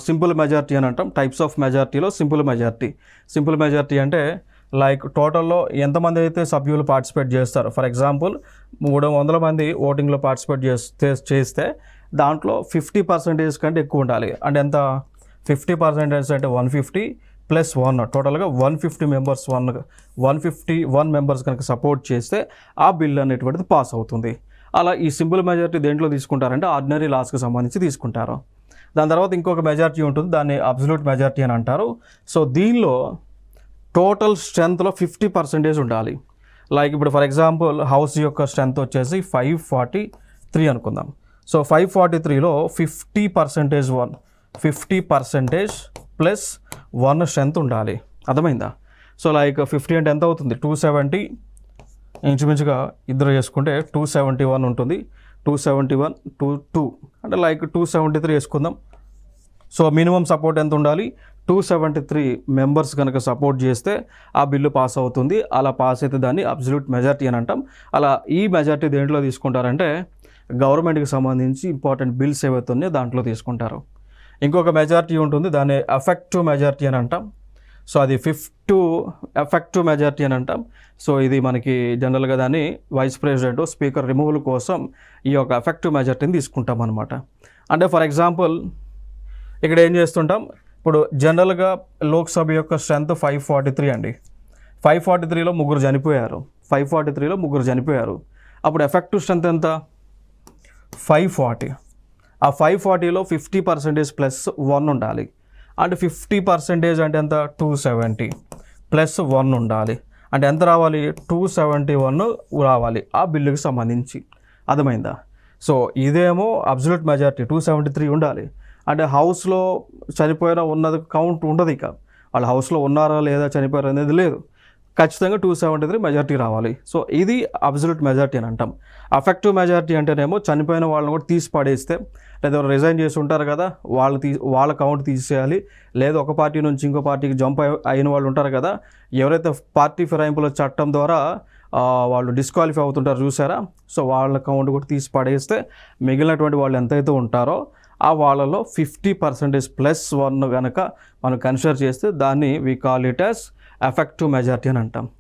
Simple majority అని అంటాం. Types of మెజారిటీలో simple majority అంటే లైక్ టోటల్లో ఎంతమంది అయితే సభ్యులు పార్టిసిపేట్ చేస్తారు, ఫర్ ఎగ్జాంపుల్ 300 మంది ఓటింగ్లో పార్టిసిపేట్ చేస్తే దాంట్లో 50% కంటే ఎక్కువ ఉండాలి. అంటే ఎంత 50% అంటే 150 + 1 టోటల్గా 150 మెంబర్స్ 151 మెంబర్స్ కనుక సపోర్ట్ చేస్తే ఆ బిల్ అనేటువంటిది పాస్ అవుతుంది. అలా ఈ సింపుల్ మెజారిటీ దేంట్లో తీసుకుంటారంటే ఆర్డినరీ లాస్కి సంబంధించి తీసుకుంటారు. దాని తర్వాత ఇంకొక మెజారిటీ ఉంటుంది, దాన్ని అబ్సల్యూట్ మెజారిటీ అని అంటారు. సో దీనిలో టోటల్ స్ట్రెంత్లో 50% ఉండాలి. లైక్ ఇప్పుడు ఫర్ ఎగ్జాంపుల్ హౌస్ యొక్క స్ట్రెంత్ వచ్చేసి 543 అనుకుందాం. సో 543లో 50% + 1 స్ట్రెంత్ ఉండాలి. అర్థమైందా? సో లైక్ 50 అంటే ఎంత అవుతుంది, 270, ఇంచుమించుగా ఇద్దరు చేసుకుంటే 271 ఉంటుంది. 271 2 అంటే లైక్ 273 వేసుకుందాం. సో మినిమం సపోర్ట్ ఎంత ఉండాలి, 273 మెంబర్స్ కనుక సపోర్ట్ చేస్తే ఆ బిల్లు పాస్ అవుతుంది. అలా పాస్ అయితే దాన్ని అబ్సల్యూట్ మెజారిటీ అని అంటాం. అలా ఈ మెజారిటీ దేంట్లో తీసుకుంటారంటే గవర్నమెంట్కి సంబంధించి ఇంపార్టెంట్ బిల్స్ ఏవైతే ఉన్నాయో దాంట్లో తీసుకుంటారు. ఇంకొక మెజారిటీ ఉంటుంది, దాన్ని ఎఫెక్టివ్ మెజారిటీ అని అంటాం. సో అది ఎఫెక్టివ్ మెజారిటీ అని అంటాం. సో ఇది మనకి జనరల్గా దాన్ని వైస్ ప్రెసిడెంట్ స్పీకర్ రిమూవల్ కోసం ఈ యొక్క ఎఫెక్టివ్ మెజారిటీని తీసుకుంటాం అనమాట. అంటే ఫర్ ఎగ్జాంపుల్ ఇక్కడ ఏం చేస్తుంటాం, ఇప్పుడు జనరల్గా లోక్సభ యొక్క స్ట్రెంత్ 543 అండి. 543లో ముగ్గురు చనిపోయారు. అప్పుడు ఎఫెక్టివ్ స్ట్రెంత్ ఎంత, 540. ఆ 540లో 50% + 1 ఉండాలి. అంటే 50% అంటే ఎంత, 270 + 1 ఉండాలి. అంటే ఎంత రావాలి, 271 రావాలి ఆ బిల్లుకి సంబంధించి. అర్థమైందా? సో ఇదేమో అబ్సల్యూట్ మెజారిటీ 273 ఉండాలి. అంటే హౌస్లో చనిపోయినా ఉన్నది కౌంట్ ఉండదు. ఇక వాళ్ళు హౌస్లో ఉన్నారా లేదా చనిపోయారా అనేది లేదు, ఖచ్చితంగా 273 మెజారిటీ రావాలి. సో ఇది అబ్సల్యూట్ మెజారిటీ అని అంటాం. ఎఫెక్టివ్ మెజారిటీ అంటేనేమో చనిపోయిన వాళ్ళని కూడా తీసి పడేస్తే, లేదా రిజైన్ చేసి ఉంటారు కదా వాళ్ళ కౌంట్ తీసేయాలి, లేదా ఒక పార్టీ నుంచి ఇంకో పార్టీకి జంప్ అయిన వాళ్ళు ఉంటారు కదా, ఎవరైతే పార్టీ ఫిరాయింపుల చట్టం ద్వారా వాళ్ళు డిస్క్వాలిఫై అవుతుంటారు చూసారా, సో వాళ్ళ కౌంట్ కూడా తీసి పడేస్తే మిగిలినటువంటి వాళ్ళు ఎంతైతే ఉంటారో ఆ వాళ్ళలో 50% + 1 కనుక మనం కన్సిడర్ చేస్తే దాన్ని we call it as effective majority అని అంటాం.